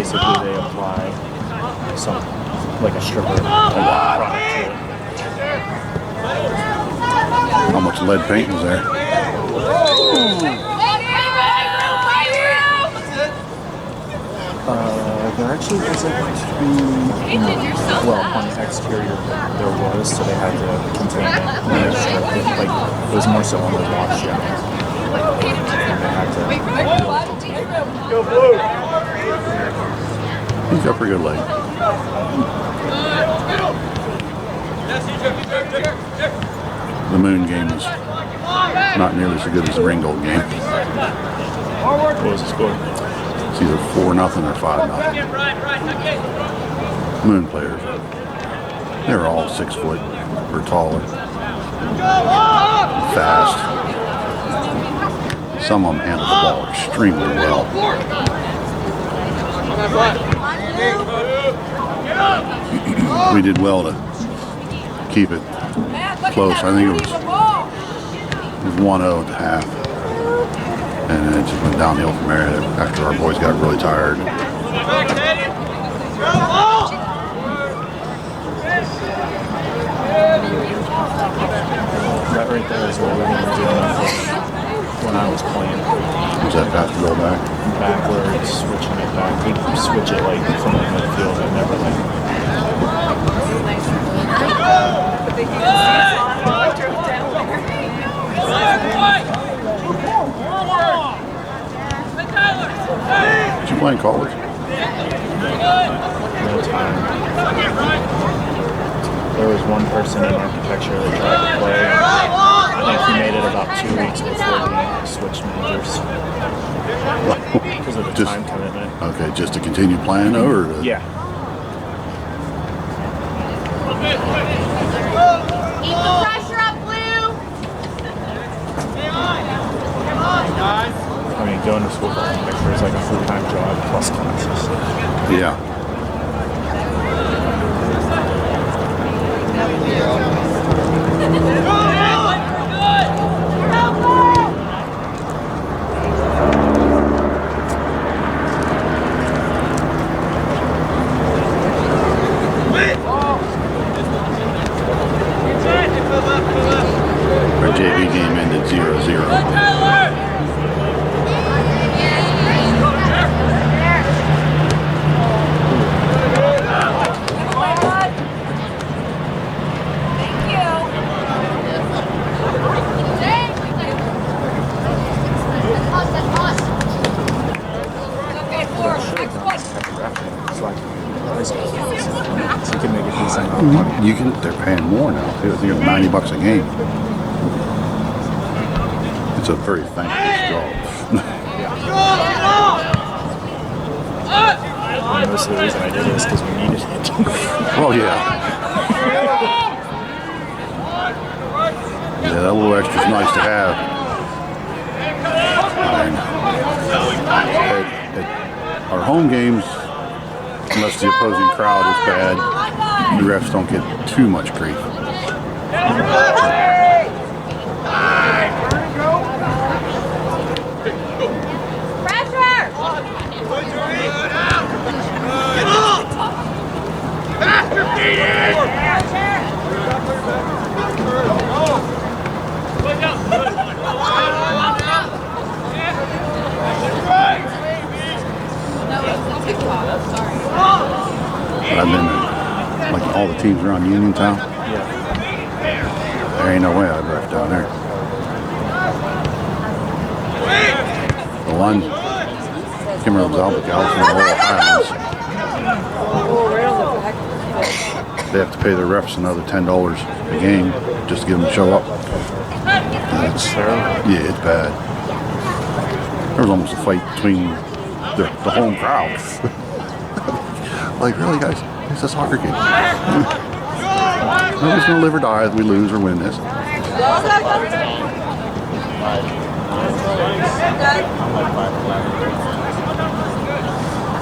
basically they apply some, like a stripper product to it. How much lead paint was there? There actually wasn't too, well, on the exterior there was, so they had to contain it. Like, it was more so on the wash jet. And they had to. Go blue! He's got pretty good leg. The Moon game is not nearly so good as the Ringgold game. What was the score? It's either 4-0 or 5-0. Moon players. They're all 6 foot or taller. Fast. Some of them handle the ball extremely well. We did well to keep it close. I think it was 1-0 at the half. And then it just went downhill from there after our boys got really tired. That right there is what we were doing when I was playing. Was that pass to go back? Backwards, switching it back. We'd switch it like from the midfield and everything. Did you play in college? No time. There was one person in architecture that tried to play. I think he made it about 2 weeks before he switched majors. Because of the time commitment. Okay, just to continue playing or? Yeah. Keep the pressure up, Blue! I mean, going to school for architecture is like a full-time job plus classes. Yeah. Our JV game ended 0-0. You can. They're paying more now. They're $90 a game. It's a very thankless job. And most of the reason I did it is because we needed it. Oh yeah. Yeah, that little extra's nice to have. At our home games, unless the opposing crowd is bad, the refs don't get too much grief. I've been like all the teams around Uniontown. There ain't no way I'd ref down there. The one, Kimmer was Albert Allison, the whole Highlands. They have to pay their refs another $10 a game just to get them to show up. Yeah, it's bad. There was almost a fight between the home crowd. Like, really, guys? It's a soccer game. Nobody's going to live or die if we lose or win this.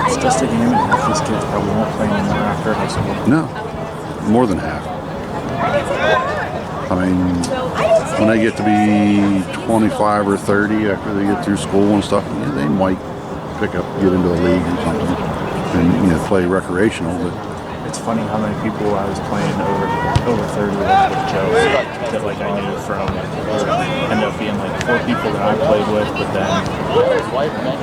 It's just a game, and half these kids probably won't play anymore after high school. No, more than half. I mean, when they get to be 25 or 30 after they get through school and stuff, yeah, they might get into a league or something. and play recreational. But it's funny how many people I was playing over 30 with Joe that like I knew from ended up being like 4 people that I played with, but then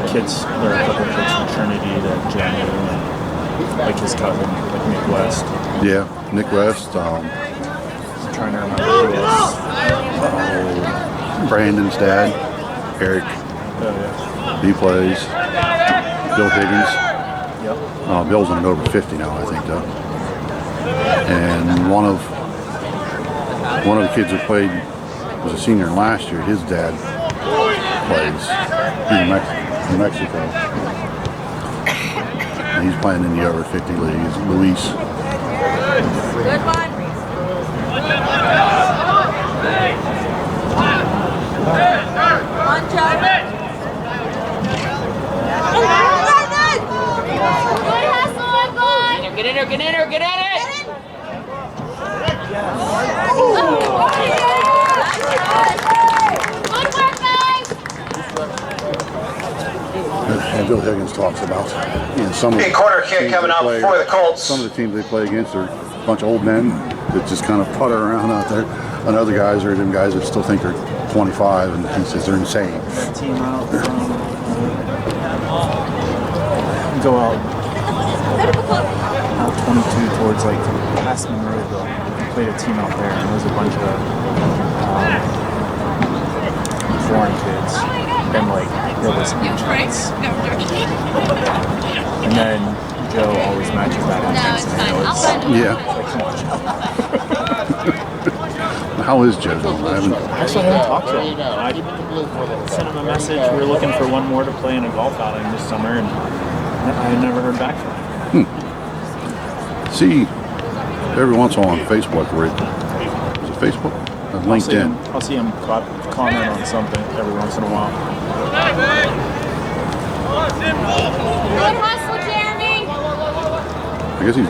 kids, there are a couple of kids from Trinity that Jen knew, and like his cousin, like Nick West. Yeah, Nick West. I'm trying to remember who else. Brandon's dad, Eric. Oh yeah. He plays. Bill Higgins. Yep. Bill's in over 50 now, I think, though. And one of the kids that played was a senior last year. His dad plays. He's in Mexico. And he's playing in the over 50 league. He's Luis. Good one. On, Joe. Get in there, get in there, get in it! Good work, guys! And Bill Higgins talks about some of the corner kick teams coming they out play- for the Colts. Some of the teams they play against are a bunch of old men that just kind of putter around out there, and other guys are them guys that still think they're 25, and he says they're insane. That team out go out 22 towards like past Monroeville. We played a team out there, and there was a bunch of foreign kids and like really huge fights. And then Joe always matches that on text. Yeah. How is Joe doing? I haven't. Actually, I haven't talked to him. I sent him a message. We were looking for one more to play in a golf outing this summer, and I had never heard back from him. See, every once in a while on Facebook, where is it Facebook? LinkedIn. I'll see him comment on something every once in a while. Good hustle, Jeremy! I guess he's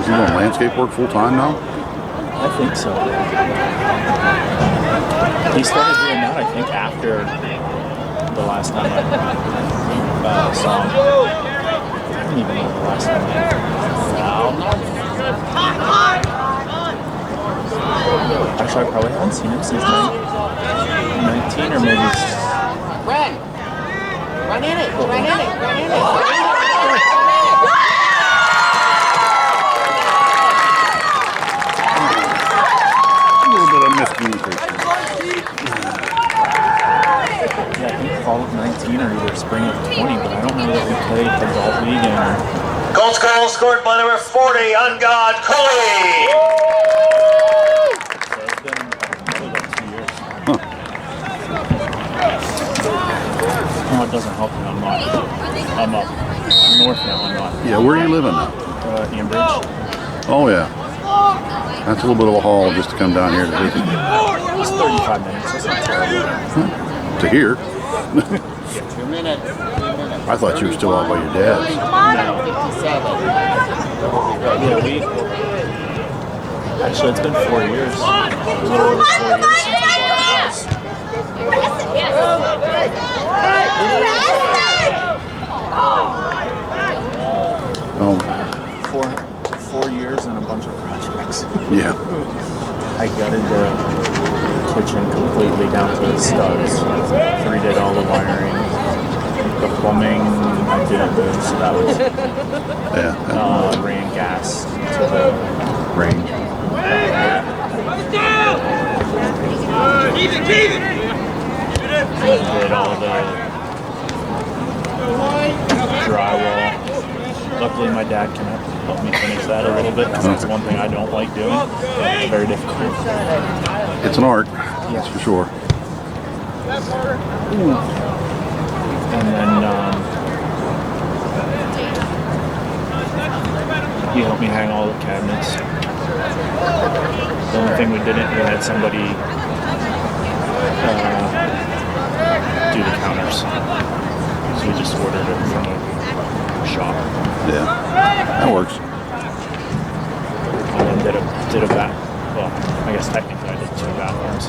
doing landscape work full time now. I think so. He started doing that, I think, after the last time I saw him. I don't even know the last time I Actually, I probably haven't seen him since 19 or maybe. Run! Run in it! Run in it! Run in it! A little bit of miscommunication. Yeah, I think fall of 19 or either spring of 20, but I don't know that we played the golf league in. Colts goal scored by number 40, Ungod Coley. So it's been probably about 2 years. Well, it doesn't help me. I'm up north now. I'm not. Yeah, where are you living now? Ambridge. Oh yeah, that's a little bit of a haul just to come down here to visit. It's 35 minutes. That's not terrible. To here. 2 minutes. I thought you were still out by your dad's. No. 57. Yeah, actually, it's been 4 years. A little over 4 years since we bought our house. Oh, 4 years and a bunch of projects. yeah. I gutted the kitchen completely down to the studs. Redid all the wiring. The plumbing, I didn't do, so that was Yeah. ran gas to the Range. did all the drywall. Luckily, my dad can help me finish that a little bit because that's one thing I don't like doing. It's very difficult. It's an art, that's for sure. And then he helped me hang all the cabinets. The only thing we didn't, we had somebody do the counters. So we just ordered it from a shop. Yeah, that works. And then did a bath. Well, I guess technically I did 2 bathrooms.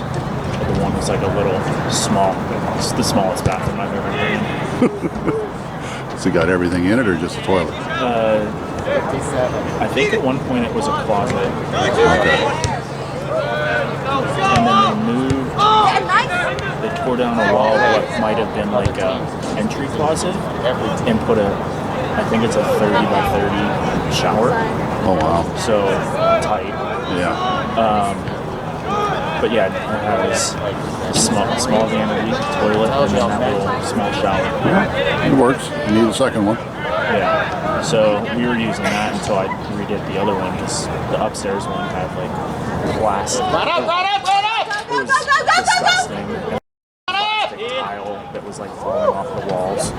But the one was like a little small. It's the smallest bathroom I've ever been in. So you got everything in it or just a toilet? I think at one point it was a closet. Okay. And then they moved, they tore down a wall of what might have been like a entry closet and put I think it's a 30 by 30 shower. Oh wow. So tight. Yeah. But yeah, it has a small vanity, toilet, and then that little small shower. It works. You need a second one. Yeah. So we were using that until I redid the other one because the upstairs one had like plastic. Run up! It was disgusting. And plastic tile that was like falling off the walls.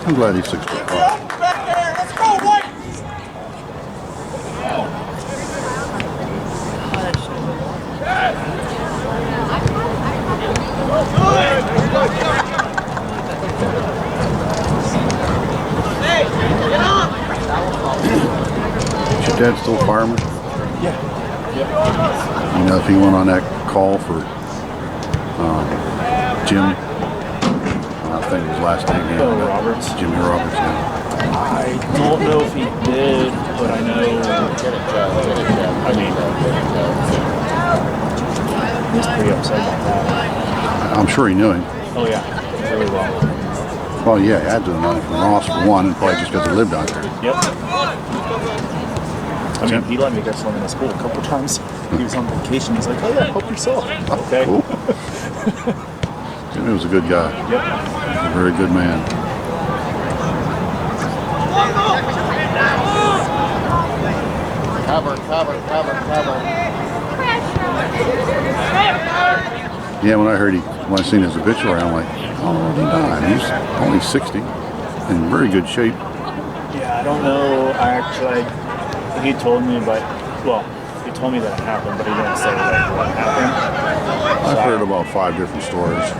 I'm glad he's 6 foot tall. Let's go, White! Is your dad still a fireman? Yeah. Yep. You know if he went on that call for Jim? I think his last name. Roberts. Jimmy Roberts. Yeah. I don't know if he did, but I know. I mean, he's pretty upset about that. I'm sure he knew him. Oh yeah, really well. Well, yeah, he had to have known him from Ross for one, and probably just because he lived out there. Yep. I mean, he let me go swim in the pool a couple times. He was on vacation. He's like, "Oh yeah, help yourself." Okay. Cool. Jimmy was a good guy. Yep. He was a very good man. Cover. Yeah, when I seen his obituary, I'm like, oh, he died. He's only 60, in very good shape. Yeah, I don't know. He told me, he told me that it happened, but he didn't say like what happened. I've heard about 5 different stories.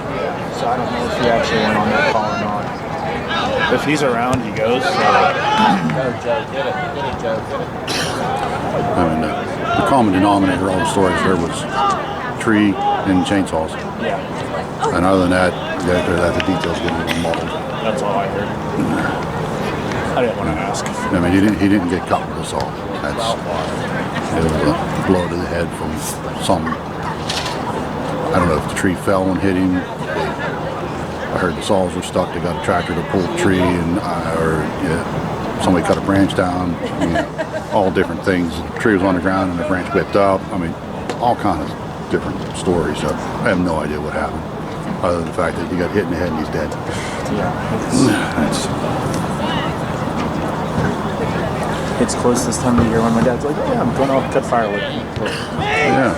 So I don't know if he actually went on that call or not. If he's around, he goes. So. Go, Joe. Get it, Joe. Get it. I mean, the common denominator of all the stories there was tree and chainsaws. Yeah. And other than that, the details get a little muddled. That's all I heard. I didn't want to ask. I mean, he didn't get cut with a saw. It was a blow to the head from some. I don't know if the tree fell and hit him. I heard the saws were stuck. They got a tractor to pull the tree, and somebody cut a branch down. I mean, all different things. The tree was on the ground, and the branch whipped up. I mean, all kinds of different stories. I have no idea what happened, other than the fact that he got hit in the head and he's dead. It's close this time of year when my dad's like, "Oh yeah, I'm going out to cut firewood." Yeah.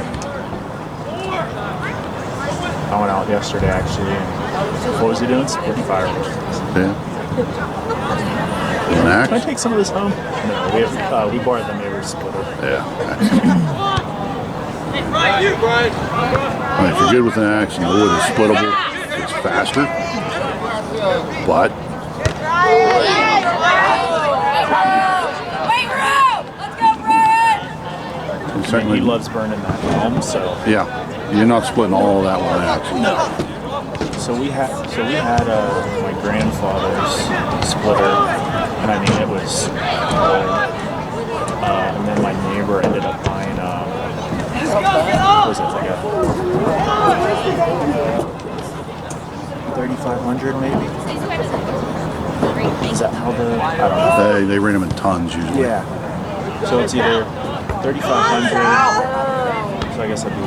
I went out yesterday actually. And what was he doing? Splitting firewood. Yeah. An Can I axe? take some of this home? No, we borrowed the neighbor's splitter. Yeah. I mean, if you're good with an axe and the wood is splittable, it's faster. But He loves burning that home, so. yeah, you're not splitting all of that with an axe. No. So we had my grandfather's splitter, and I mean it was. And then my neighbor ended up buying. What was it like a 3,500 maybe? Is that how the? I don't know. They rent them in tons usually. Yeah. So it's either 3,500. So I guess that'd be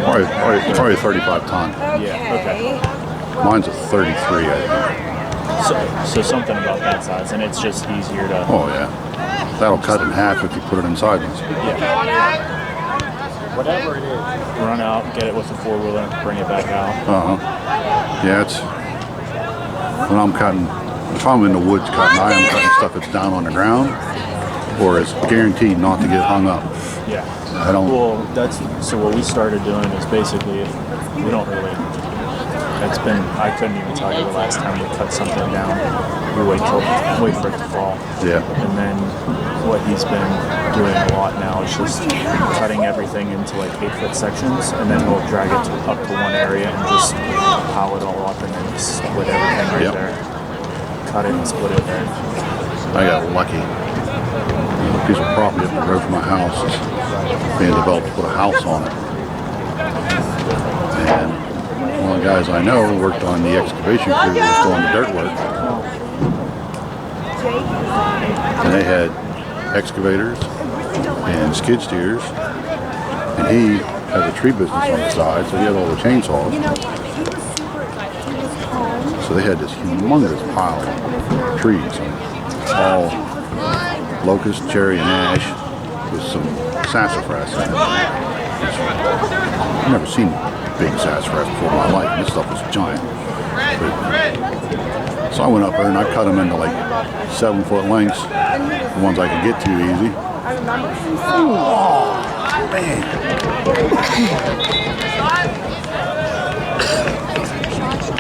Probably 35 ton. Yeah. Okay. Mine's a 33, I think. So something about that size, and it's just easier to. Oh yeah, that'll cut in half if you put it inside one. Yeah. Whatever it is. Run out, get it with the 4-wheeler, and bring it back out. Yeah, it's when I'm cutting. If I'm in the woods cutting, I am cutting stuff that's down on the ground, or it's guaranteed not to get hung up. Yeah. I don't. Well, so what we started doing is basically, we don't really It's been, I couldn't even tell you the last time we cut something down. We wait for it to fall. Yeah. And then what he's been doing a lot now is just cutting everything into like 8-foot sections, and then he'll drag it up to one area and just pile it all up and then split everything right there. Cut it and split it there. I got lucky. A piece of property up the road from my house is being developed to put a house on it. And one of the guys I know worked on the excavation crew who was doing the dirt work. And they had excavators and skid steers. And he has a tree business on the side, so he had all the chainsaws. So they had this humongous pile of trees, all locust, cherry, and ash with some sassafras in it. I've never seen big sassafras before in my life, and this stuff was giant. So I went up there and I cut them into like 7-foot lengths, the ones I could get to easy. Oh, man.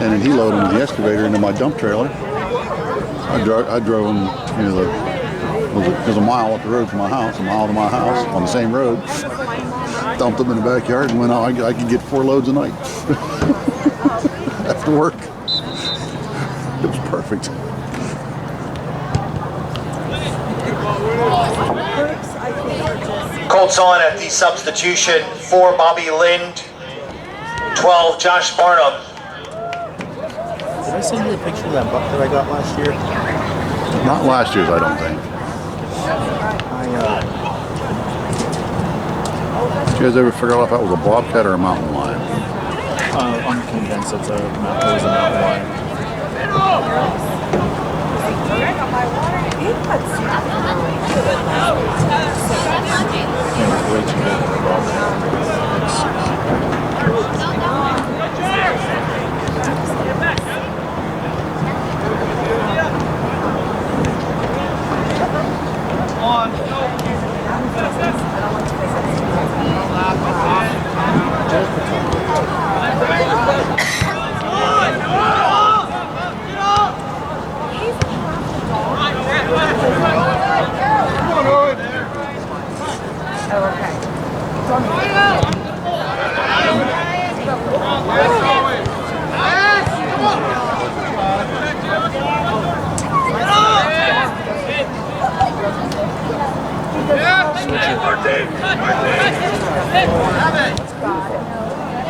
And then he loaded them with the excavator into my dump trailer. I drove them, you know, there's a mile up the road from my house, a mile to my house on the same road. Dumped them in the backyard and went out. I could get 4 loads a night after work. It was perfect. Colts on at the substitution. 4, Bobby Lind. 12, Josh Barnum. Did I send you a picture of that buck that I got last year? Not last year's, I don't think. Did you guys ever figure out if that was a bobcat or a mountain lion? I'm convinced it was a mountain lion. Yeah, way too big for a bobcat.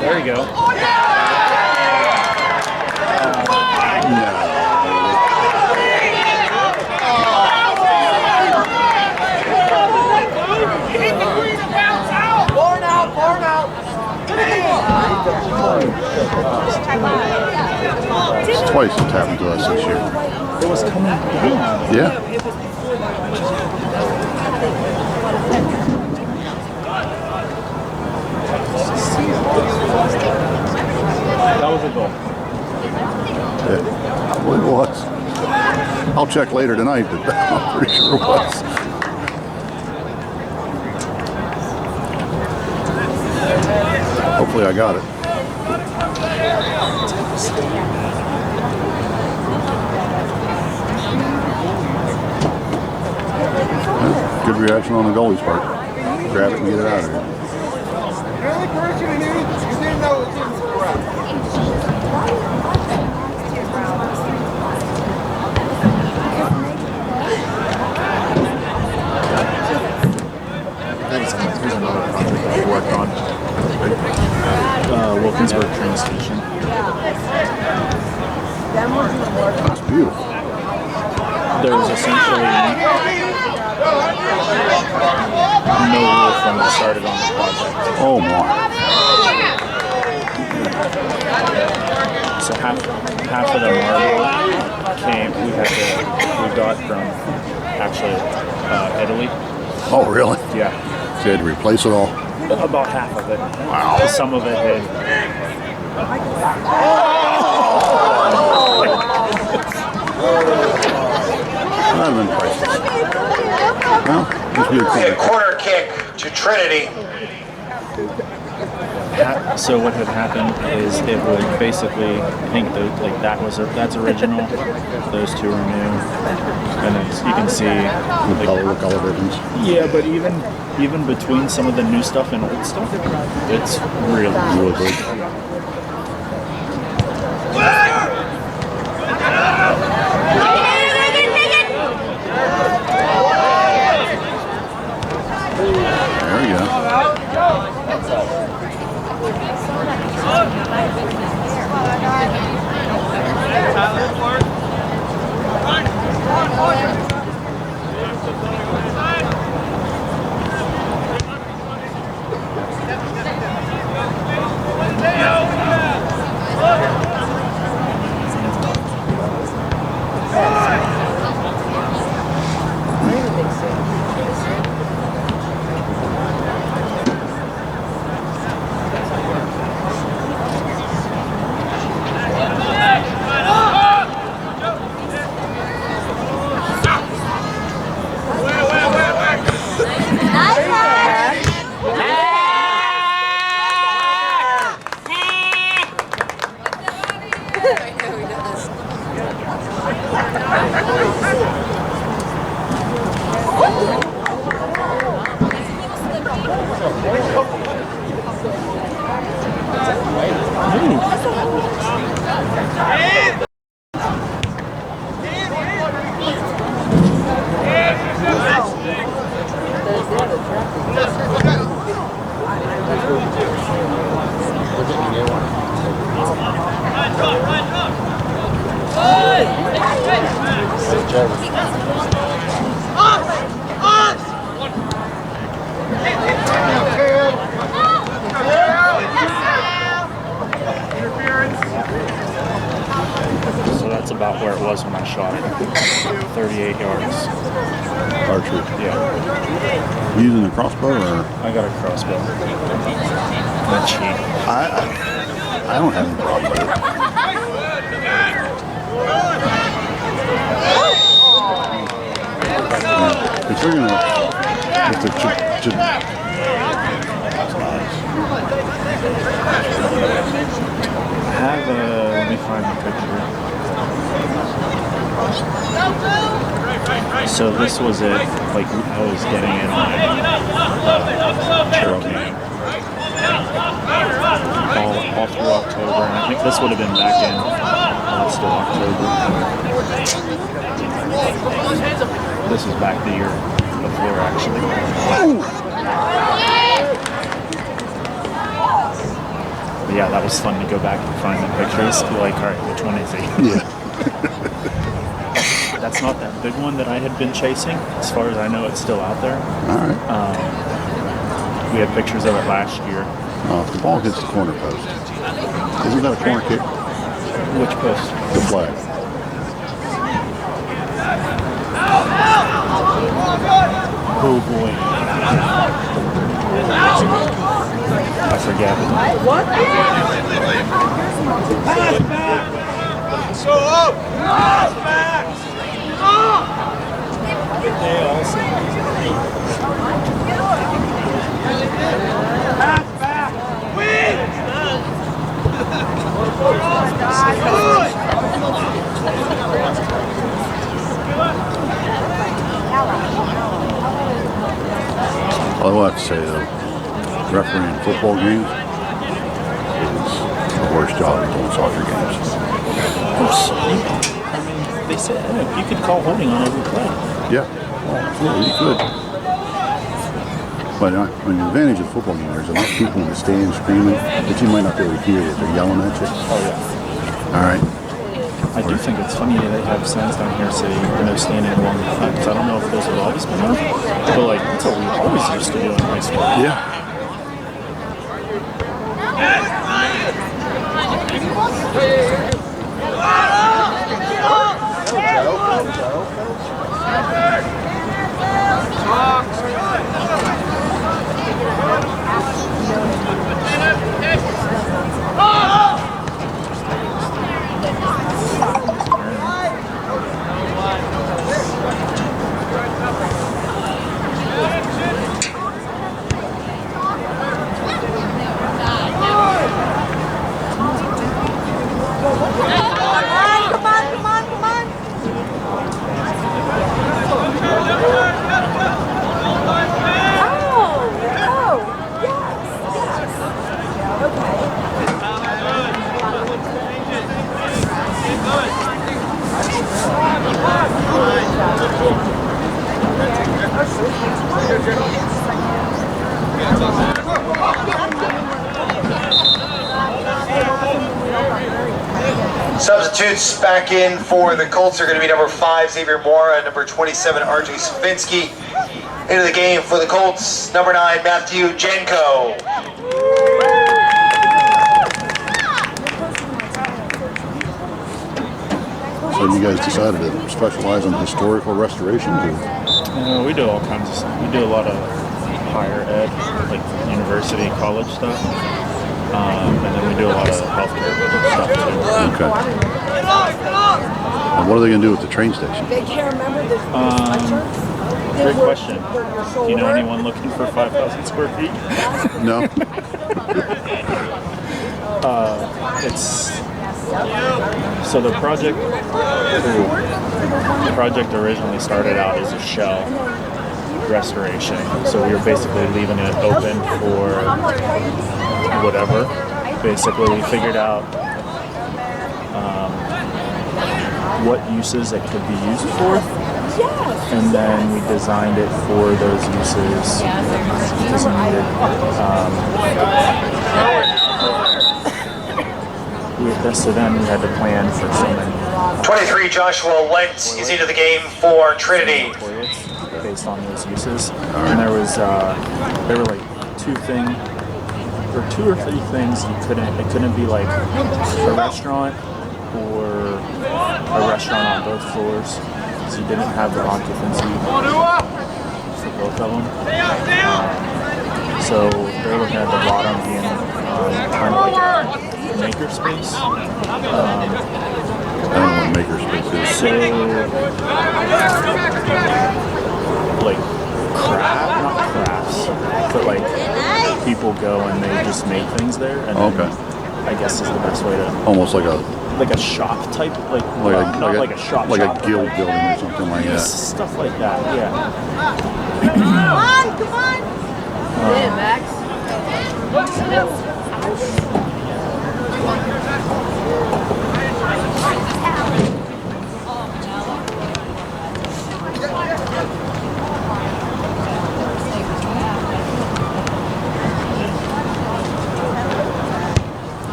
There you go. It's twice it's happened to us this year. It was coming down. Yeah. That was a goal. Yeah. Well, it was. I'll check later tonight, but I'm pretty sure it was. Hopefully I got it. Good reaction on the goalie's part. Grab it and get it out of here. Here's another project that we worked on. Wilkinsburg train station. That's beautiful. There was essentially no roof when we started on the project. Oh my. So half of the marble we got from actually Italy. Oh really? Yeah. So you had to replace it all? About half of it. Wow. Some of it had. That'd have been priceless. Well, just be a A corner kick to Trinity. So what had happened is it would basically, I think that's original. Those two are new, and it's, you can see The color difference. Yeah, but even between some of the new stuff and old stuff, it's really Good. There we go. So that's about where it was when I shot it. 38 yards. Archery. Yeah. Using the crossbow or? I got a crossbow. That's cheap. I don't have any problem with it. If you're gonna, if the that's nice. Let me find the picture. So this was it, like I was getting it on Cherokee all through October, and I think this would have been back in still October. This is back the year before, actually. But yeah, that was fun to go back and find the pictures. Be like, all right, which one is he? Yeah. That's not that big one that I had been chasing. As far as I know, it's still out there. All right. We had pictures of it last year. If the ball hits the corner post, isn't that a corner kick? Which post? The flag. Oh boy. I forget. So up! Pass back! Pass back! Win! I will have to say though, refereeing football games is the worst job in doing soccer games. Of course. I mean, they said you could call holding on every play. Yeah, well, absolutely, you could. But I mean, the advantage of the football game, there's enough people in the stands screaming that you might not be able to hear that they're yelling at you. Oh yeah. All right. I do think it's funny that they have signs down here saying no standing along the front, because I don't know if those have always been there, but like that's what we always used to do in high school. Yeah. Substitutes back in for the Colts are going to be number 5, Xavier Moore, and number 27, RJ Safinsky. Into the game for the Colts, number 9, Matthew Jenko. So you guys decided to specialize in historical restorations? We do all kinds of stuff. We do a lot of higher ed, like university, college stuff. And then we do a lot of healthcare stuff too. Okay. And what are they going to do with the train station? They can't remember the Great question. Do you know anyone looking for 5,000 square feet? No? It's so the project originally started out as a shell restoration. So we were basically leaving it open for whatever. Basically, we figured out what uses it could be used for, and then we designed it for those uses because we needed. So then we had to plan for so many 23, Joshua Lent is into the game for Trinity. toilets based on those uses, and there were like 2 or 3 things you couldn't. It couldn't be like a restaurant or a restaurant on both floors, so you didn't have the occupancy for both of them. So they're looking at the bottom being kind of like a maker space. I don't know what maker space is. So like not crafts, but like people go and they just make things there, and then, I guess is the best way to Almost like a shop type, not like a shop, like shop, a guild building or something like that. stuff like that. Yeah. Come on. Hey, Max.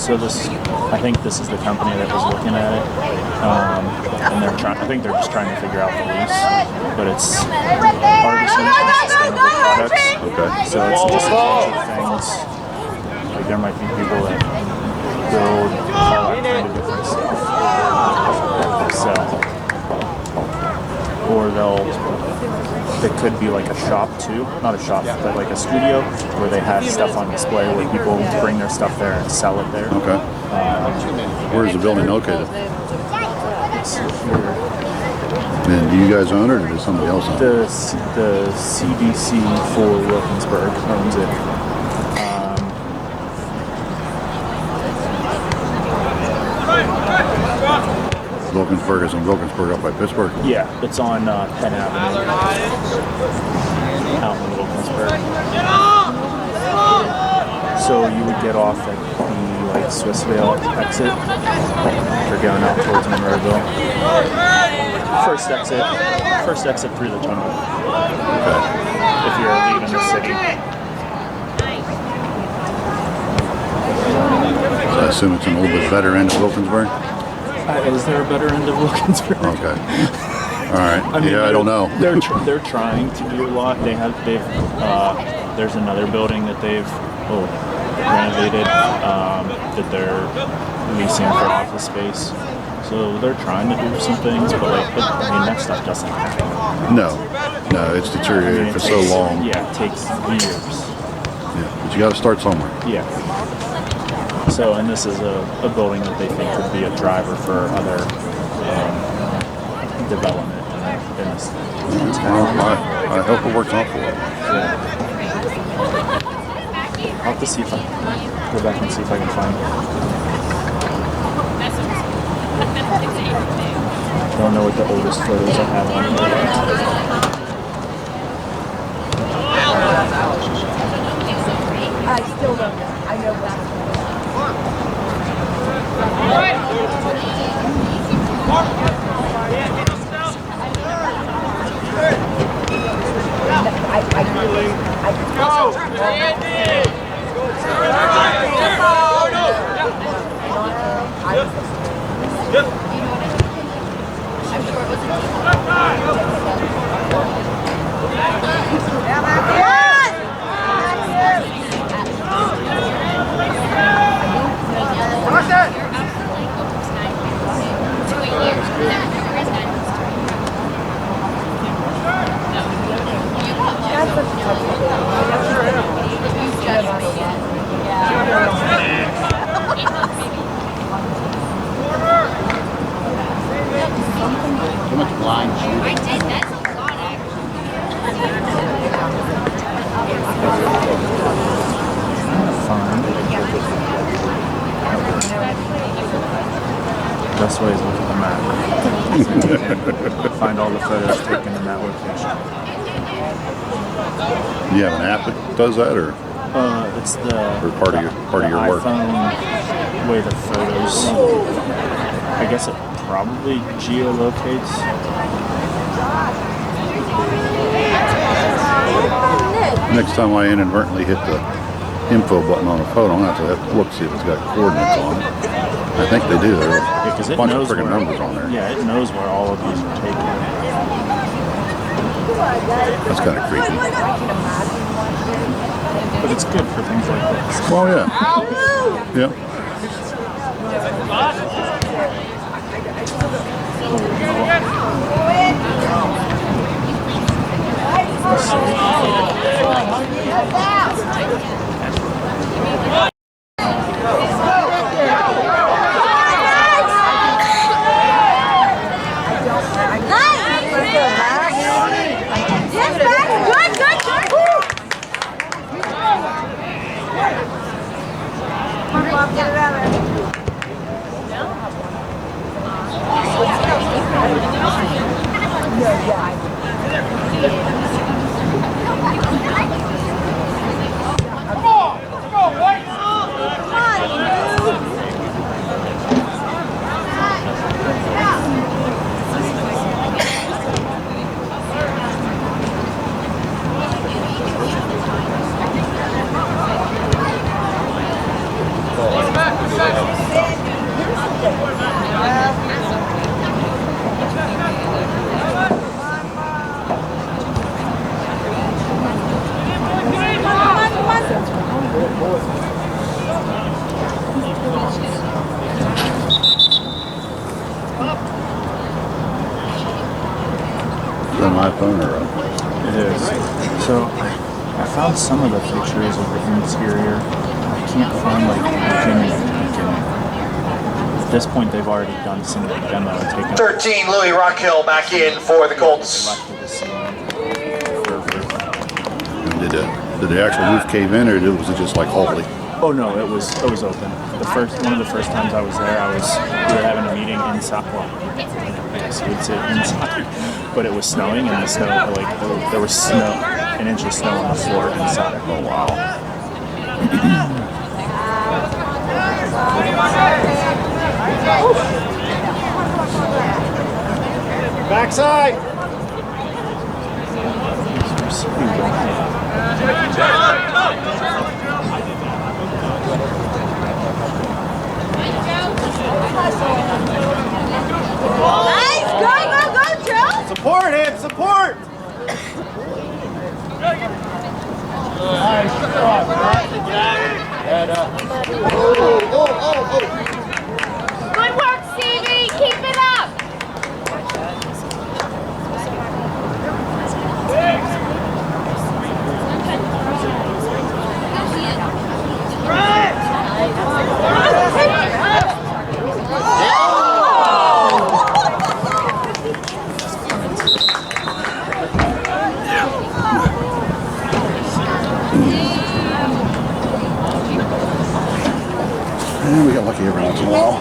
So I think this is the company that was looking at it, and I think they're just trying to figure out the lease, but it's artisan sustainable products. Okay. So it's just a bunch of things. Like there might be people that build all that kind of different stuff that they sell, or it could be like a shop too, not a shop, but like a studio where they have stuff on display where people bring their stuff there and sell it there. Okay. Where is the building located? It's here. And do you guys own it, or does somebody else own it? The CDC for Wilkinsburg owns it. Wilkinsburg is in Wilkinsburg up by Pittsburgh. Yeah, it's on Penn Avenue out in Wilkinsburg. So you would get off at the Swissvale exit if you're going out towards Monroeville. First exit through the tunnel. Okay. If you're leaving the city. So I assume it's a little bit better end of Wilkinsburg? Is there a better end of Wilkinsburg? Okay. All right. I mean, I don't know. They're trying to do a lot. There's another building that they've renovated that they're leasing for office space. So they're trying to do some things, but that stuff doesn't happen. No, it's deteriorated for so long. Yeah, it takes years. Yeah, but you got to start somewhere. Yeah. So, and this is a building that they think could be a driver for other development in this town. Well, I hope it works out for it. Yeah. I'll have to see if I go back and see if I can find it. I don't know what the oldest photos I have on here. I still don't know. I know that. Best way is look at the map. Find all the photos taken in that location. Do you have an app that does that, or It's the part of your work? iPhone way the photos. I guess it probably geolocates. Next time I inadvertently hit the info button on a photo, I'm gonna have to look see if it's got coordinates on it. I think they do. There's Because a it bunch of knows freaking where, numbers on there. Yeah, it knows where all of these are taken. That's kind of creepy. But it's good for things like this. Well, yeah. Yeah. Is that an iPhone or a... It is. So I found some of the pictures of the interior. I can't find like Jimmy Beacon. At this point, they've already done some of the demo and taken 13, Louis Rockhill back in for the Colts. left of the ceiling. Did the actual roof cave in, or was it just like holy? Oh no, it was open. One of the first times I was there, we were having a meeting inside. Well, I guess you would say inside, but it was snowing, and the snow there was snow, an inch of snow on the floor inside. Oh wow. Backside. Nice! Go, Joe! Support him, support. Nice shot, head up. Good work, Stevie! Keep it up! Yeah, we got lucky every once in a while.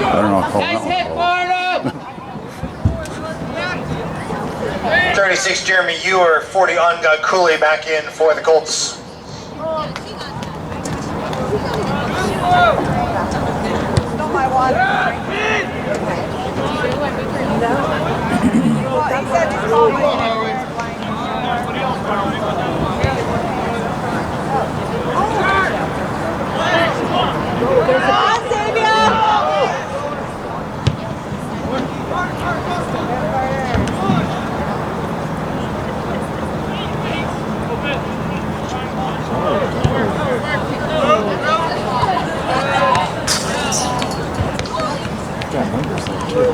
I don't know how to call that one. 36, Jeremy Ewer, 40, Anga Cooley back in for the Colts. Not my water. He said it's called Come on, Xavier! Got numbers there too.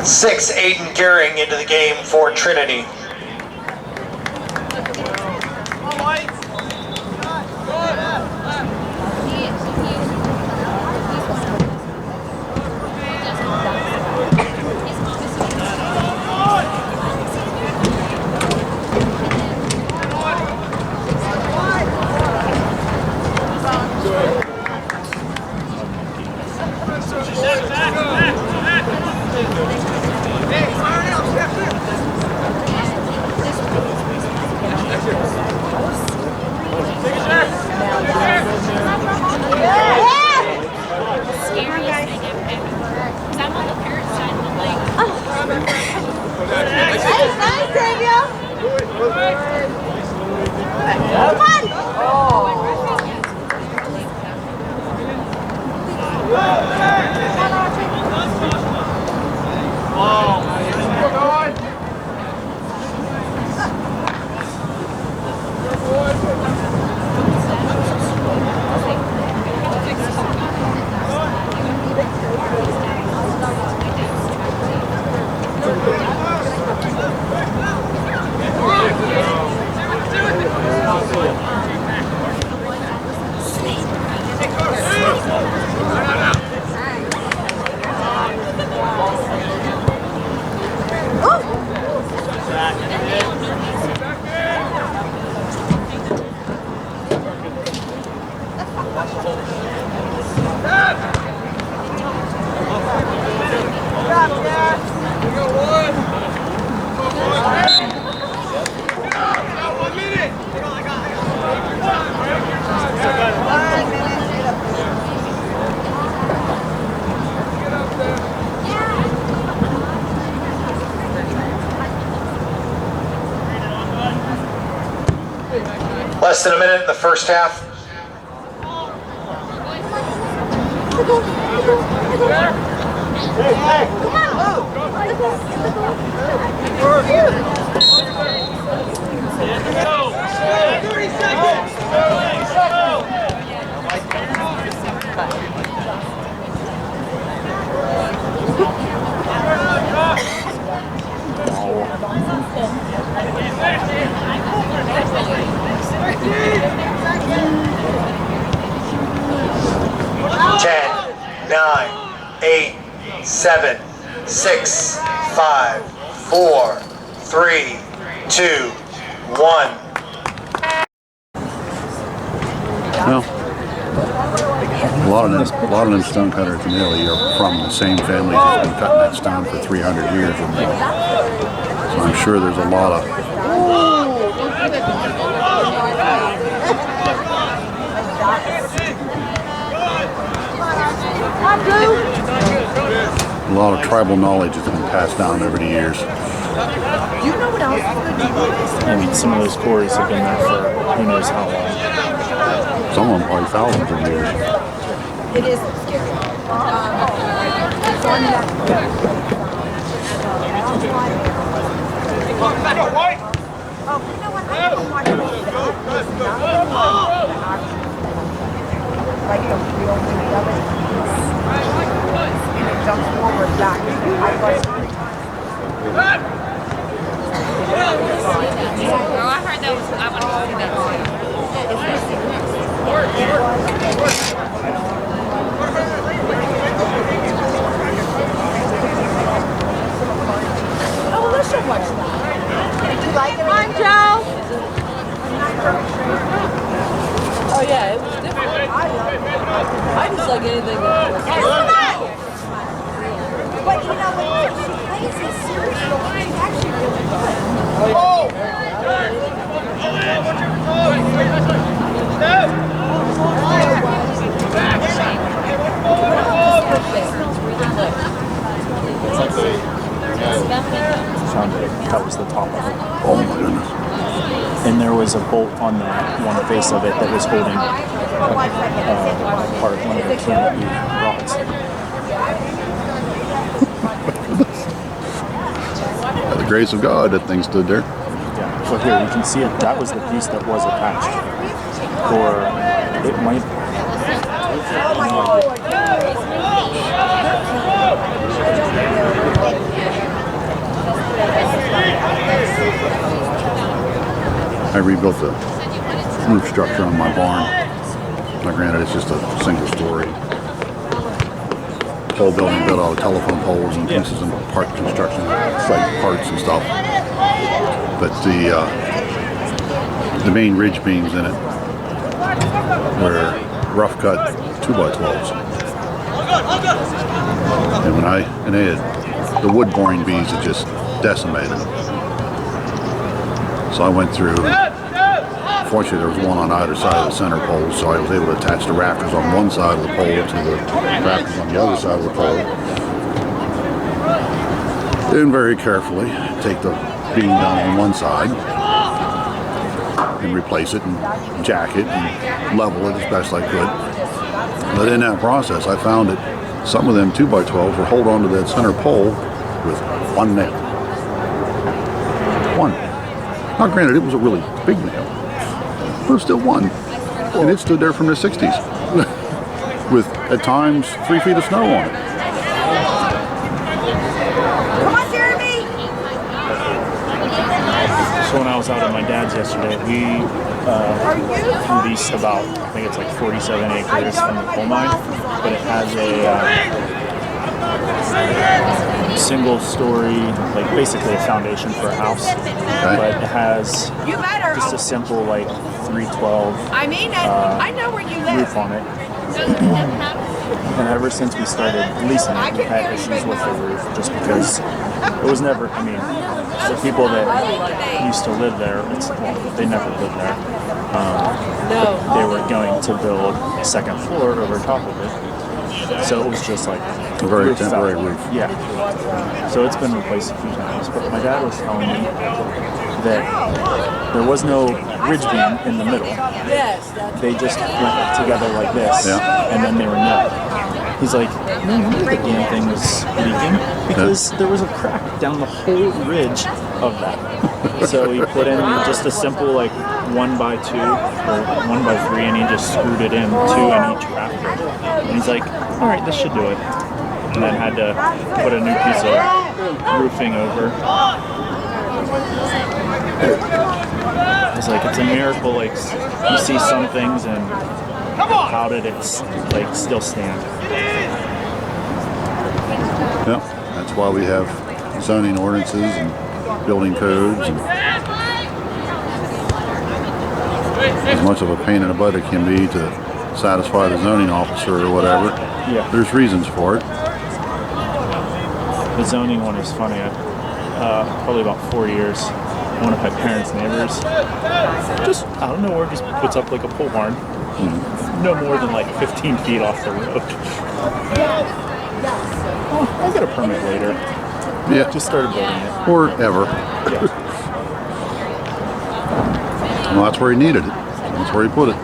Six, Aiden Gehring into the game for Trinity. Less than a minute in the first half. Ten, 9, 8, 7, 6, 5, 4, 3, 2, 1. Well, a lot of them stone cutters in Italy are from the same families that's been cutting that stone for 300 years or more. So I'm sure there's a lot of tribal knowledge that's been passed down over the years. You know what else? I mean, some of those quarries have been there for who knows how long. Some of them probably thousands of years. It is scary. Like the real movie of it. And it jumps forward back. Oh, I heard that was, I want to see that Oh, there's so much stuff. Did you like it? Come on, Joe. Oh, yeah, it was different. I just like anything that But you know, when she plays this serious, she's actually really good. Found it. That was the top of it. Oh my goodness. And there was a bolt on the one face of it that was holding part of one of the canopy rods. By the grace of God, that thing stood there. Yeah. So here you can see it. That was the piece that was attached. Or it might. I rebuilt the roof structure on my barn. Now granted, it's just a single story. Whole building built out of telephone poles and pieces and part construction site parts and stuff. But the main ridge beams in it were rough cut 2x12s. And they had the wood boring bees had just decimated them. So I went through. Fortunately, there was one on either side of the center pole, so I was able to attach the rafters on one side of the pole to the rafters on the other side of the pole. Then very carefully take the beam down on one side and replace it and jack it and level it as best I could. But in that process, I found that some of them 2x12s would hold onto that center pole with one nail. One. Now granted, it was a really big nail, but it was still one. And it stood there from the 60s with, at times, 3 feet of snow on it. Come on, Jeremy! So when I was out at my dad's yesterday, we leased about, I think it's like 47 acres from the coal mine, but it has a single story, like basically a foundation for a house, but it has just a simple like 312 I mean it. I know where you live. roof on it. And ever since we started leasing it, we've had issues with the roof just because it was never, I mean, the people that used to live there, they never lived there. They were going to build a second floor over top of it. So it was just like A very temporary roof. Yeah. So it's been replaced a few times. But my dad was telling me that there was no ridge beam in the middle. They just went together like this, and then they were nut. He's like, no wonder the damn thing was leaking, because there was a crack down the whole ridge of that. So he put in just a simple like 1x2 or 1x3, and he just screwed it in, 2 in each rafter. And he's like, all right, this should do it. And then had to put a new piece of roofing over. It's like, it's a miracle, like, you see some things and how did it, like, still stand? Yeah, that's why we have zoning ordinances and building codes. And as much of a pain in the butt it can be to satisfy the zoning officer or whatever, there's reasons for it. The zoning one is funny. Probably about 4 years, one of my parents' neighbors just out of nowhere just puts up like a pole barn, no more than like 15 feet off the road. Oh, I'll get a permit later. Yeah. Just started building it. Or ever. Well, that's where he needed it. That's where he put it.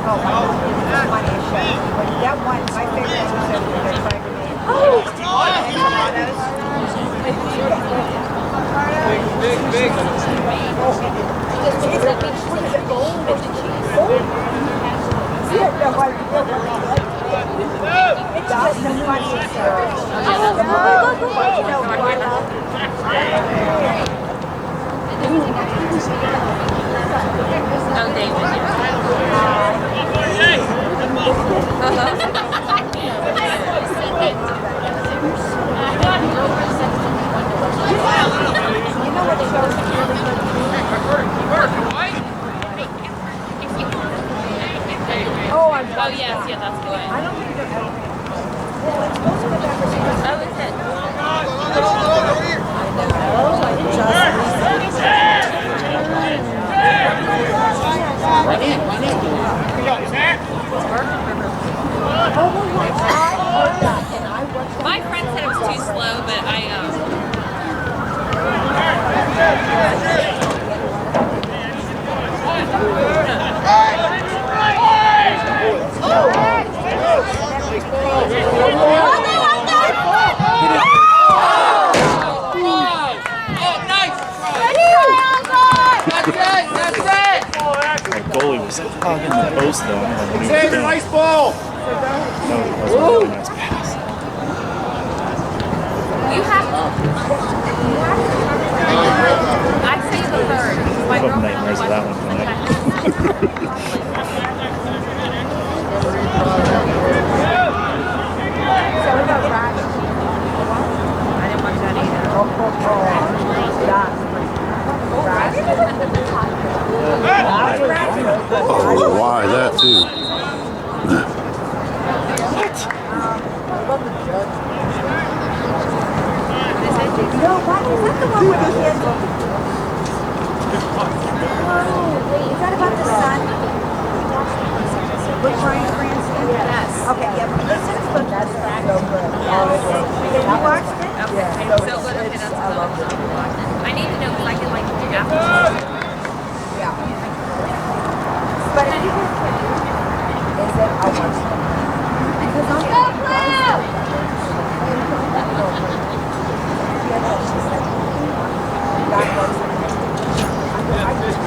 Oh my God, it's funny as shit. But that one, my favorite episode was the fried grenade. That was the funniest show. Oh, David, Oh, I'm oh, yes, yeah, that's good. I don't think they're ever. Well, it's supposed to be back for Oh, is it? Run in, run in. My friend said it was too slow, but That goalie was hugging the post though. I don't know what he was doing. Nice ball. That was a really nice pass. you have to. I see the third. My Fucking girlfriend nightmares of that one tonight. I didn't watch that either. Oh, why that too? No, what? Is that the one where the kid? Oh, wait, is that about the son? With Brian Cranston? Yes. Okay, yeah, but listen, it's good. That's so good. Did you watch it? Okay, so good. Okay, that's good. I need to know because I can like do after. Yeah. But if you is it, I'll watch it. Because I'm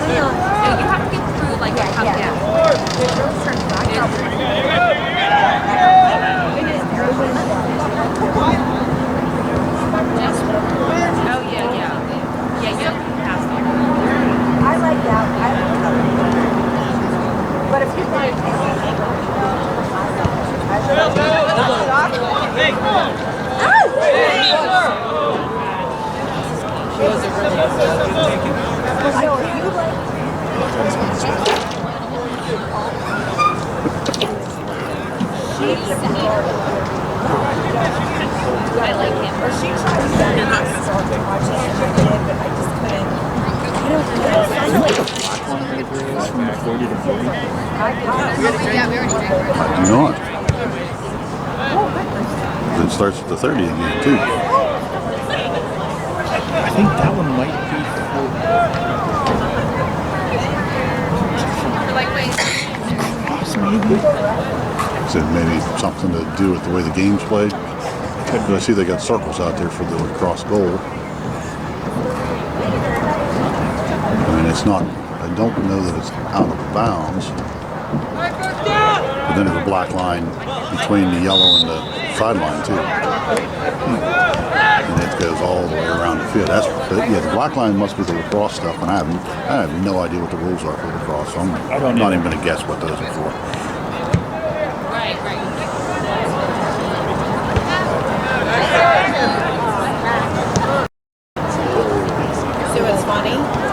So you have to get through like a cup down. Oh yeah, yeah. Yeah, you don't pass there. I like that. But if you think I like him. she tried to send it out so much but I just couldn't. I don't know. From 40 to 40. I do not. It starts at the 30 again too. I think that one might be for cross maybe. So maybe something to do with the way the game's played. I see they got circles out there for the lacrosse goal. I mean, it's not, I don't know that it's out of bounds. But then there's a black line between the yellow and the sideline too. And it goes all the way around the field. Yeah, the black line must be the lacrosse stuff, and I have no idea what the rules are for lacrosse, so I'm not even going to guess what those are for. Right, right. So it's funny.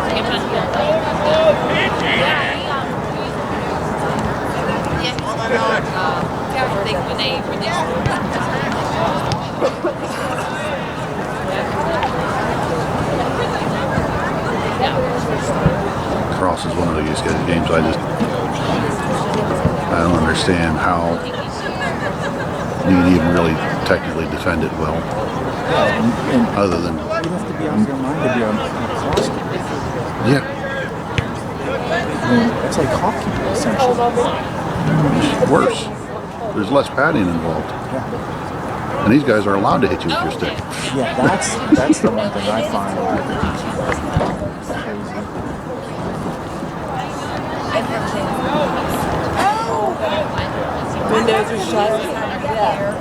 Lacrosse is one of these games I don't understand how you can even really technically defend it well. Other than You have to be off your mind to be on lacrosse. yeah. I mean, it's like hockey essentially. Worse. There's less padding involved. And these guys are allowed to hit you with your stick. Yeah, that's the one thing I find crazy. Windows are shut. Yeah.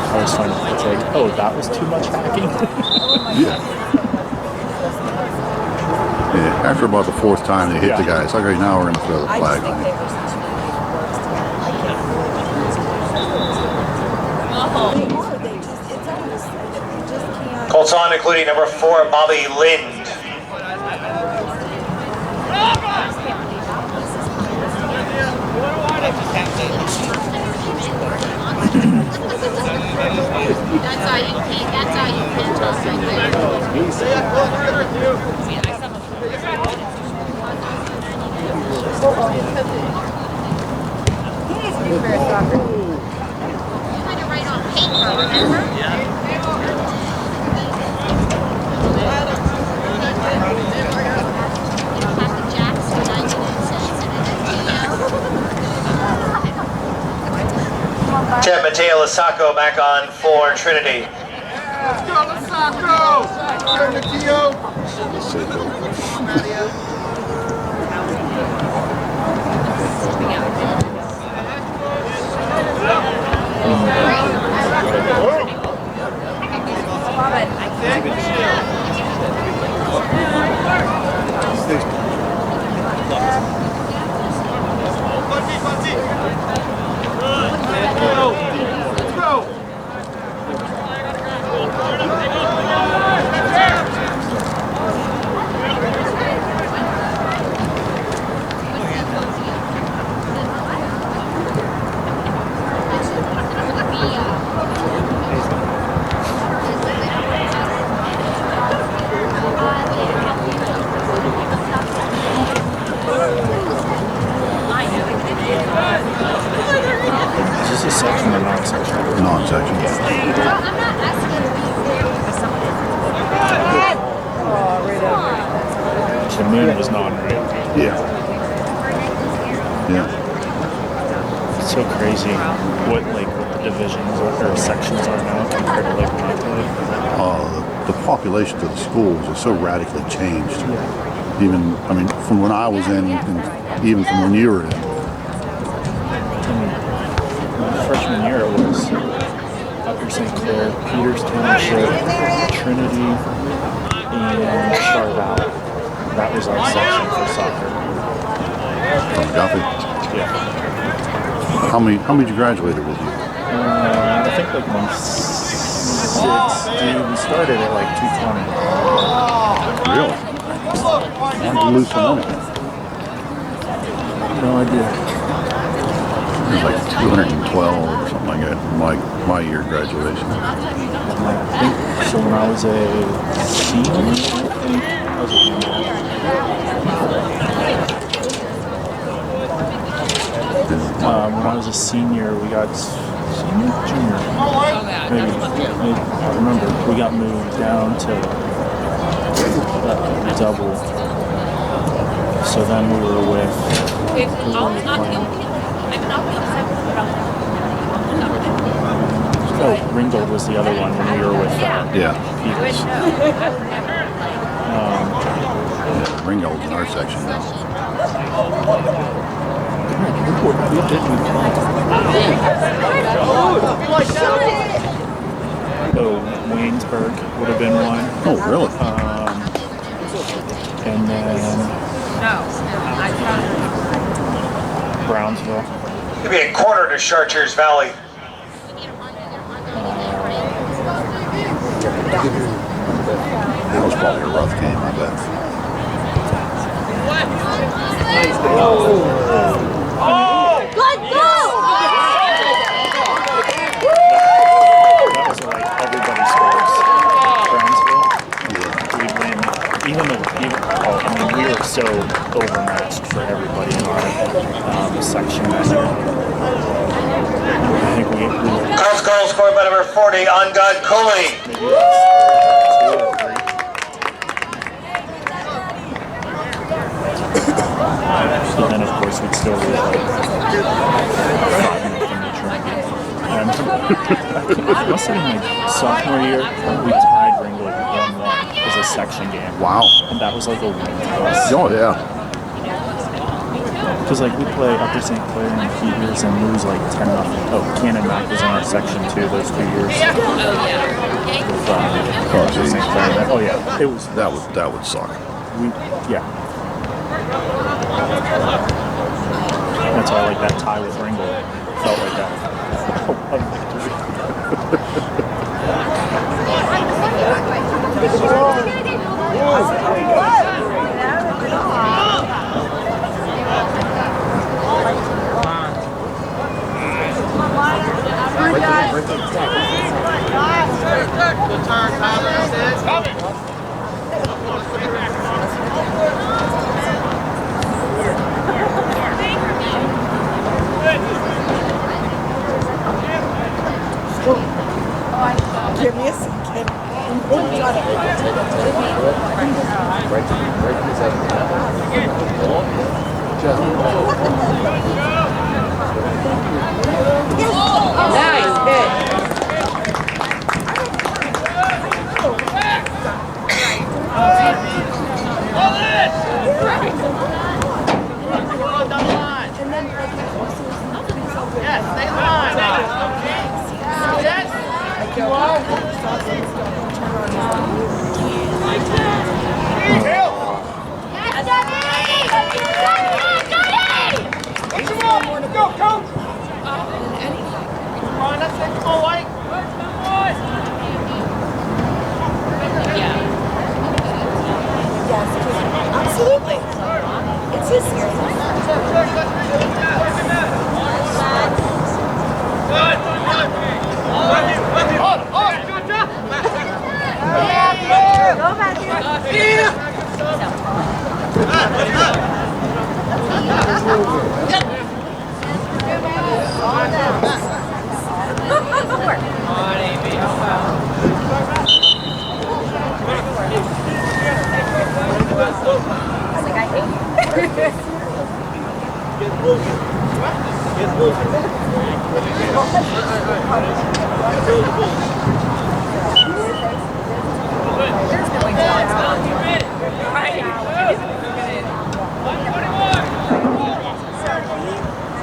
I was trying to think, oh, that was too much hacking. Yeah. Yeah. After about the fourth time they hit the guy, it's like, right now we're going to throw the flag on you. Colts on, including number 4, Bobby Lind. That's all you can. That's all you can. Toss right there. You had to write on paper, remember? Ted Mateo Lasacco back on for Trinity. Let's go, Lasacco! Is this a section or non-section? Non-section. The moon was non-right. Yeah. Yeah. It's so crazy what the divisions or sections are now compared to like when I played. The populations of the schools are so radically changed. Even, I mean, from when I was in, and even from when you were in. My freshman year it was Upper St. Clair, Peters Township, Trinity, and Char Valley. That was our section for soccer. Guffey. Yeah. How many did you graduated with you? I think like 160. We started at like 220. Really? Why did you lose so many? No idea. It was like 212 or something like that. My year of graduation. I think so. When I was a senior, I think I was a junior. When I was a senior, we got junior. Maybe I remember we got moved down to double. So then we were with. Oh, Ringgold was the other one when we were with Peters. Ringgold's in our section now. We didn't. Oh, Waynesburg would have been one. Oh, really? And then Brownsville. It'll be a quarter to Chartiers Valley. It was probably a rough game, I bet. Good go! That was like everybody scores. Brownsville. We win. Even though, we were so overmatched for everybody in our section that year. I think we were Carl's goal scored by number 40, Angad Kohli. maybe 2 or 3. games, we'd still lose like 5-0 from the train. And it must have been like sophomore year, we tied Ringo like 1-1 as a section game. Wow. And that was like a win for us. Oh yeah. Because like we play Upper St. Clair in a few years and lose like 10-0. Oh, Cannon Mac was in our section too those 2 years. With, Upper St. Clair. Oh yeah, it was. That would suck. Yeah. That's why I like that tie with Ringo. Felt like that. A victory. Good turn, Tyler. That's it. Coming.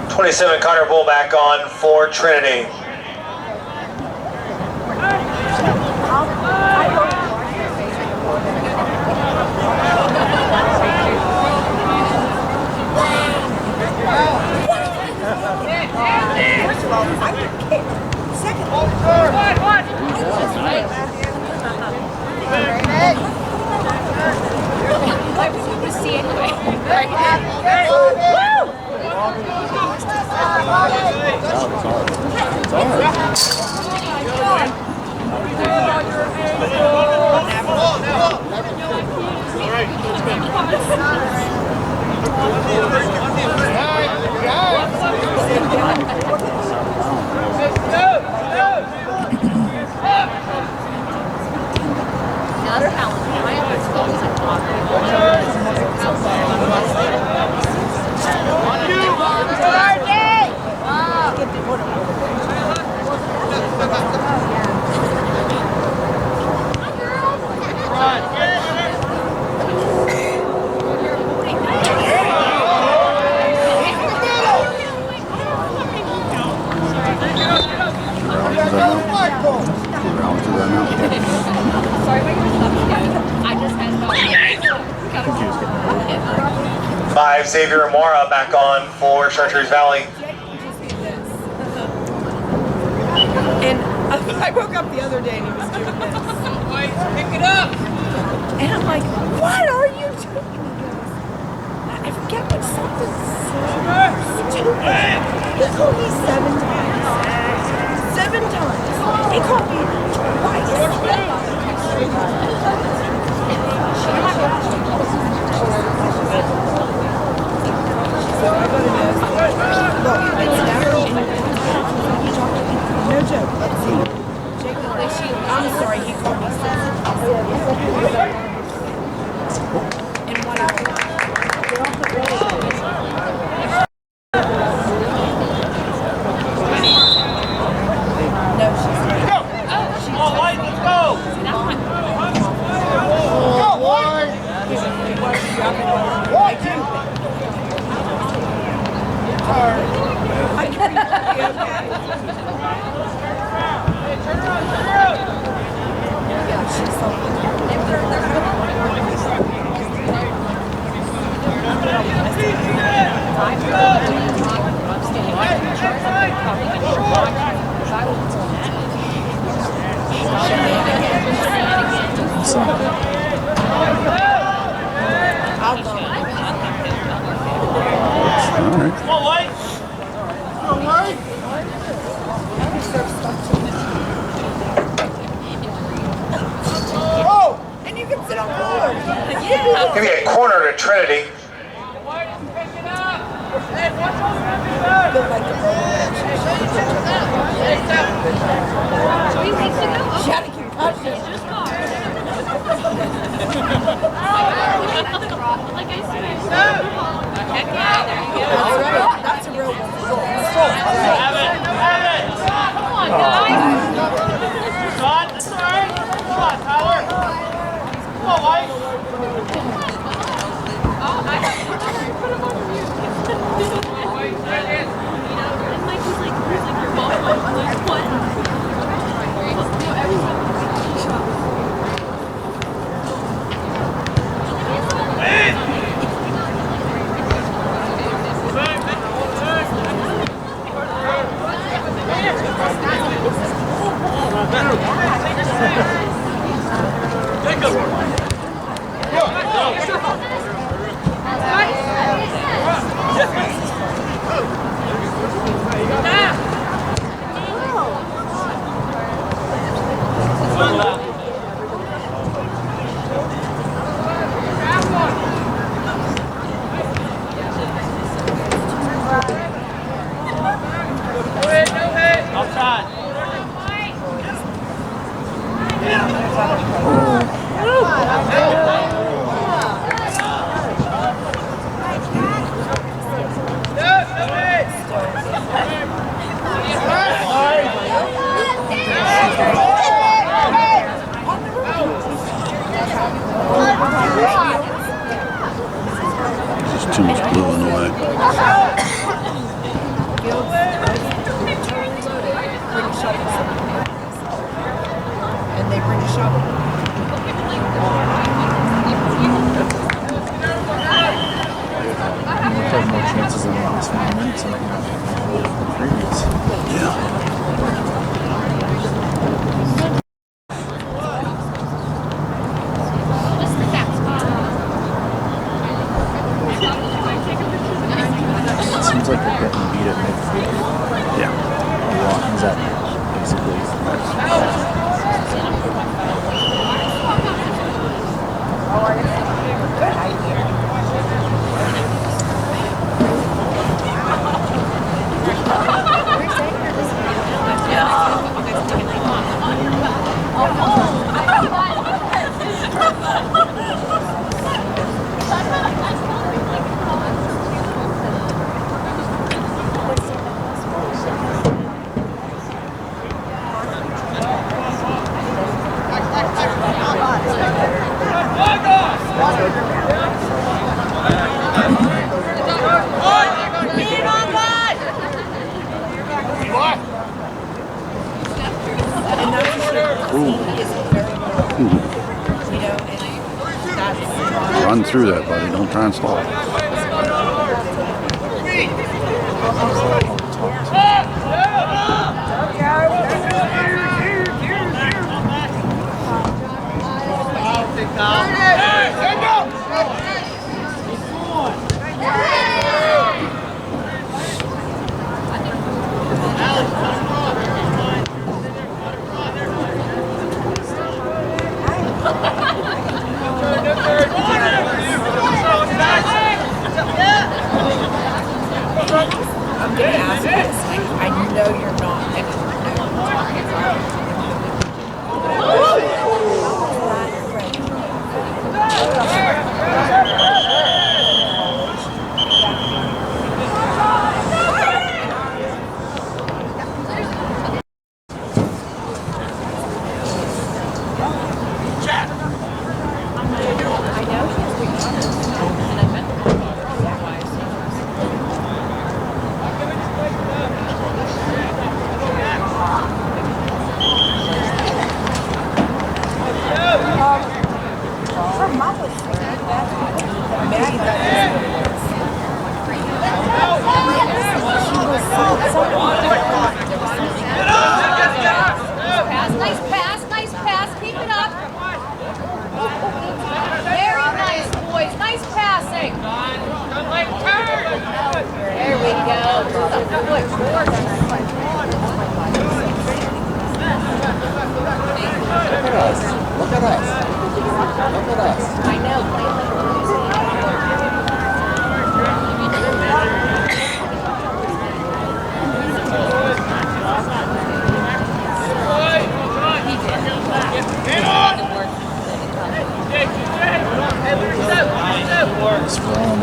27 Connor Bull back on for Trinity. Xavier Mora back on for Chartiers Valley. And I woke up the other day and he was doing this. Pick it up. And I'm like, what are you doing? I forget what something so stupid. He called me 7 times. 7 times. He called me twice. So I go to this. Look, it's never no joke. Let's see. I'm sorry, he called me 7. And what I Give me a corner to Trinity. She had a concussion. That's a real one. Just too much blue in the way. And they bring a shovel. We've had more chances in the last 5 minutes than we have in the previous. Yeah. It seems like they're getting beat at midfield. Yeah. A lot. Is that basically? Run through that, buddy. Don't try and stall. I'm going to ask this. I know you're not. at us. Look at us. Look at us. I know. It's wrong.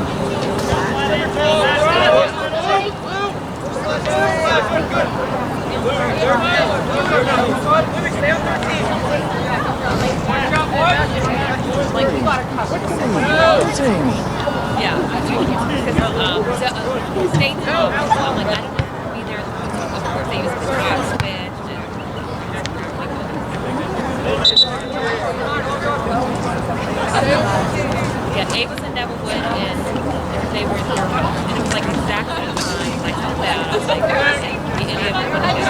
Like, we got a couple. Yeah. States and all, so I'm like, I don't know if it'll be there. Of course, they use the switch yeah, Abe was in Devilwood, and they were here, and it was like exactly the time. I felt bad. I was like, okay, the idiot would have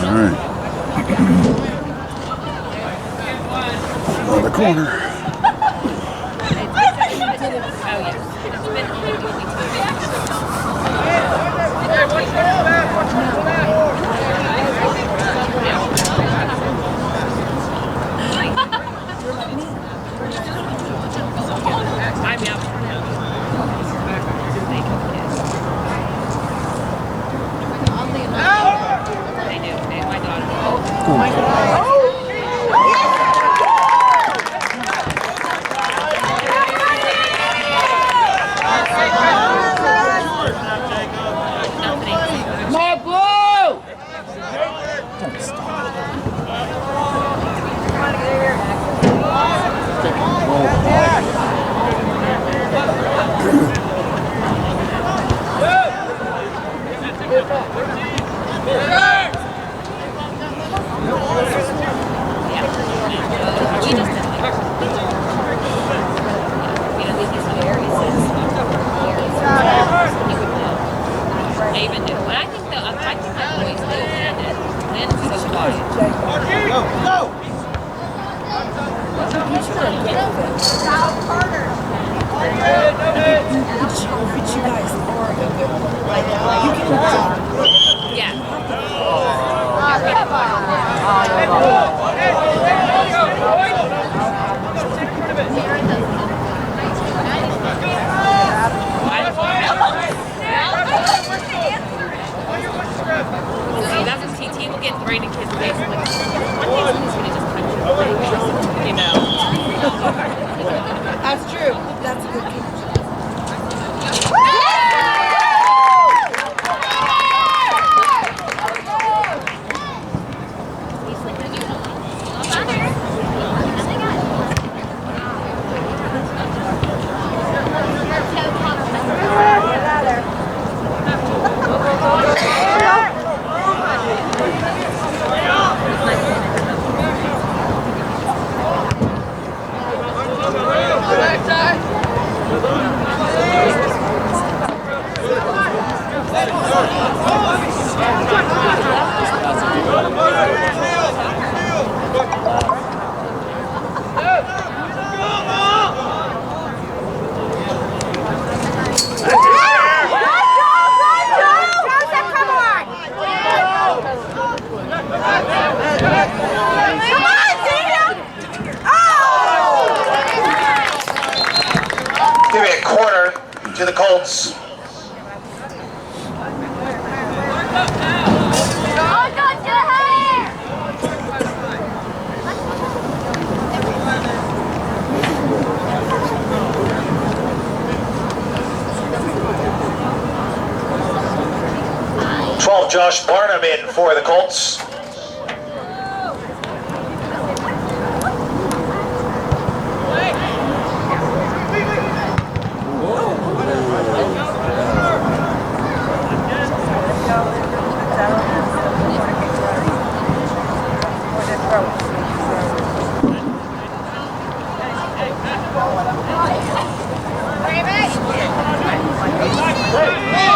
All right. On the corner. That's true. That's a good catch. Give me a corner to the Colts. Josh Barnum in for the Colts. Hey!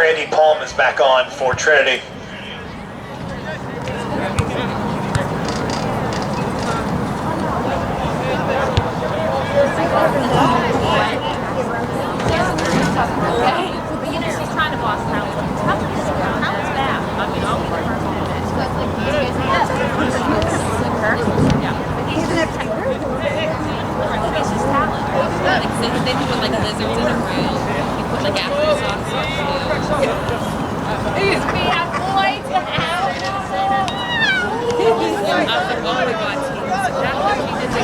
Andy Palm is back on for Trinity. They put like lizards in a room. You put like applesauce on too. These we have boys and apples. I was like, oh my god, that's what she did.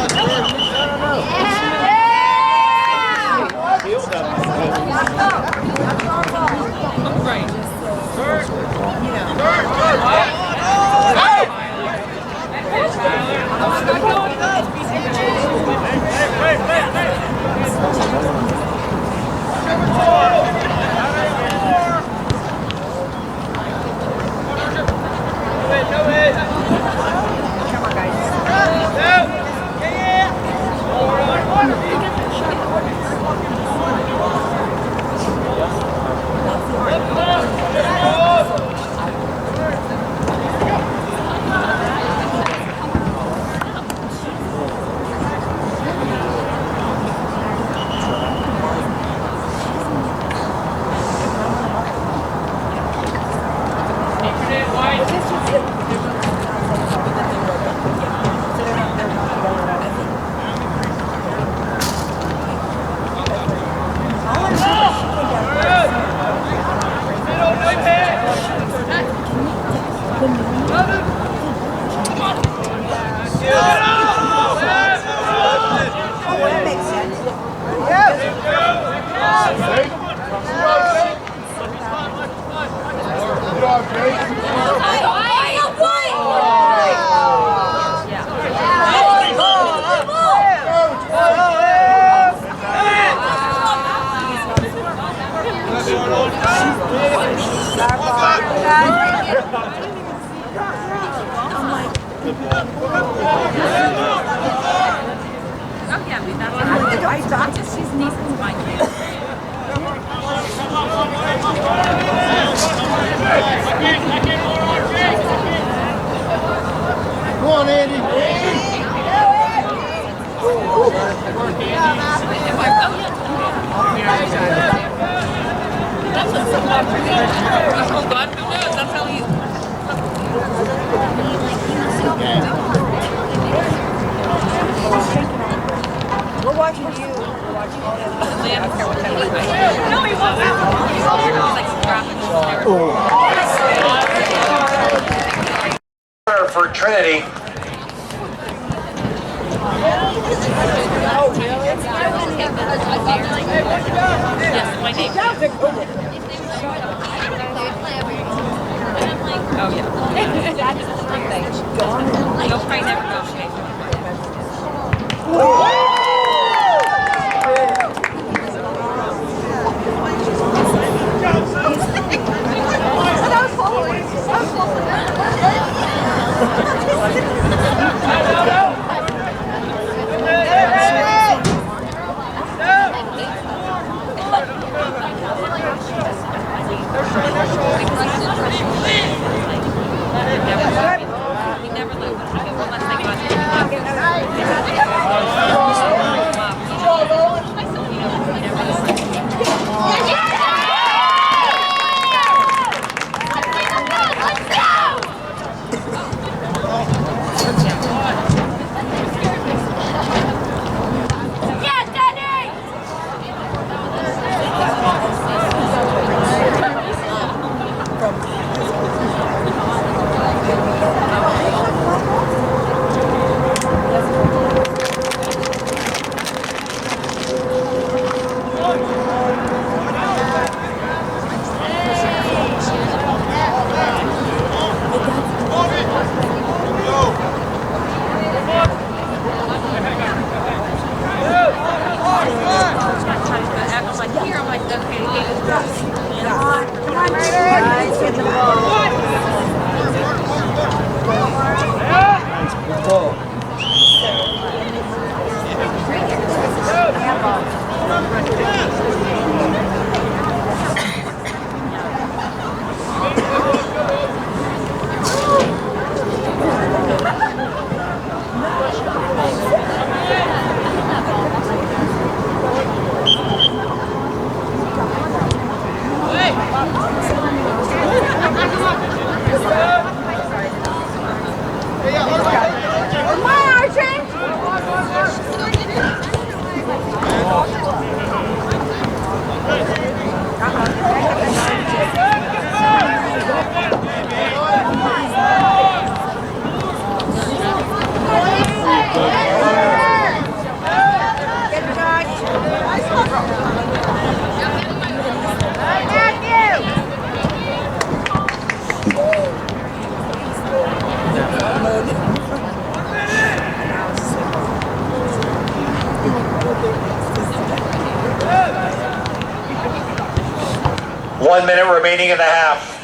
For Trinity. Oh yeah. You'll probably never go shake. That was close. 1 minute remaining in the half.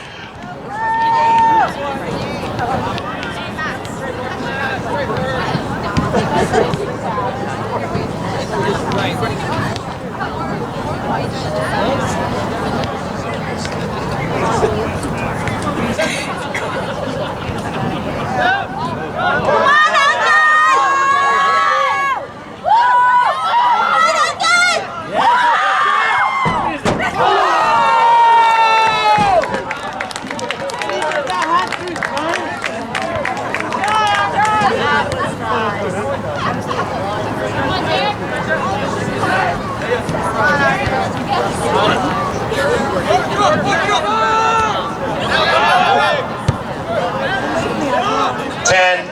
Ten,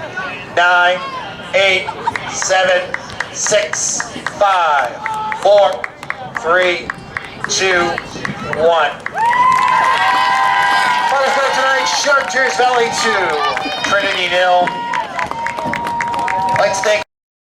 9, 8, 7, 6, 5, 4, 3, 2, 1. Final score tonight, Chartiers Valley 2, Trinity 0. I'd like to thank